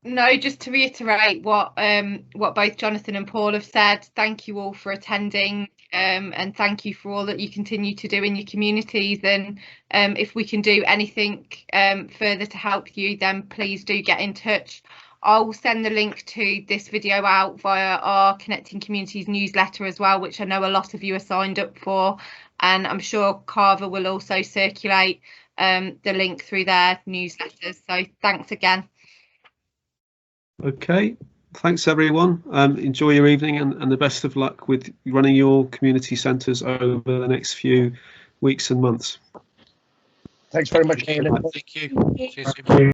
No, just to reiterate what both Jonathan and Paul have said. Thank you all for attending, and thank you for all that you continue to do in your communities. And if we can do anything further to help you, then please do get in touch. I'll send the link to this video out via our Connecting Communities newsletter as well, which I know a lot of you are signed up for, and I'm sure Carver will also circulate the link through their newsletters. So thanks again. Okay, thanks everyone. Enjoy your evening, and the best of luck with running your community centres over the next few weeks and months. Thanks very much. Thank you. See you soon.